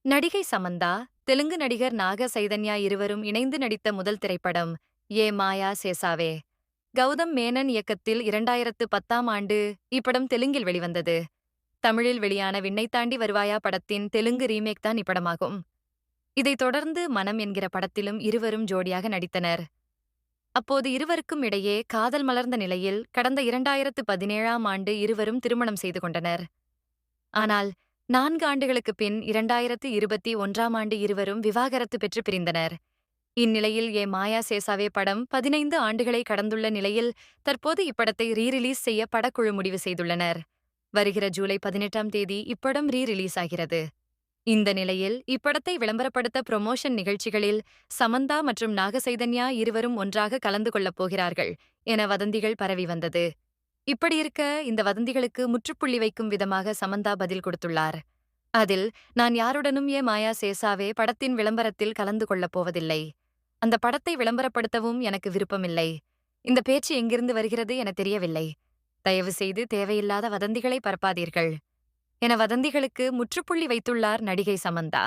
நடிகை சமந்தா, தெலுங்கு நடிகர் நாக சைதன்யா இருவரும் இணைந்து நடித்த முதல் திரைப்படம் ஏ மாயா சேசாவே. கௌதம் மேனன் இயக்கத்தில் 2010ஆம் ஆண்டு இப்படம் தெலுங்கில் வெளிவந்தது. தமிழில் வெளியான விண்ணைத் தாண்டி வருவாயா படத்தின் தெலுங்கு ரீமேக் தான் இப்படமாகும். இதைத் தொடர்ந்து மனம் என்கிற படத்திலும் இருவரும் ஜோடியாக நடித்தனர். அப்போது இருவருக்கும் இடையே காதல் மலர்ந்த நிலையில் கடந்த 2017ஆம் ஆண்டு இருவரும் திருமணம் செய்து கொண்டனர். ஆனால் 4 ஆண்டுகளுக்குப் பின் 2021ஆம் ஆண்டு இருவரும் விவாகரத்து பெற்று பிரிந்தனர். இந்நிலையில் ஏ மாயா சேசாவே படம் 15 ஆண்டுகளை கடந்துள்ள நிலையில் தற்போது இப்படத்தை ரீ-ரிலீஸ் செய்ய படக்குழு முடிவு செய்துள்ளனர். வருகிற ஜூலை 18ஆம் தேதி இப்படம் ரீ-ரிலீஸ் ஆகிறது. இந்த நிலையில் இப்படத்தை விளம்பரப்படுத்த ப்ரமோஷன் நிகழ்ச்சிகளில் சமந்தா மற்றும் நாகசைதன்யா இருவரும் ஒன்றாக கலந்து கொள்ளப் போகிறார்கள் என வதந்திகள் பரவி வந்தது. இப்படியிருக்க இந்த வதந்திகளுக்கு முற்றுப்புள்ளி வைக்கும் விதமாக சமந்தா பதில் கொடுத்துள்ளார். அதில், நான் யாருடனும் ஏ மாயா சேசாவே படத்தின் விளம்பரத்தில் கலந்து கொள்ளப் போவதில்லை. அந்த படத்தை விளம்பரப்படுத்தவும் எனக்கு விருப்பமில்லை. இந்த பேச்சு எங்கிருந்து வருகிறது என தெரியவில்லை. தயவு செய்து தேவையில்லாத வதந்திகளை பரப்பாதீர்கள் என வதந்திகளுக்கு முற்றுப்புள்ளி வைத்துள்ளார் நடிகை சமந்தா.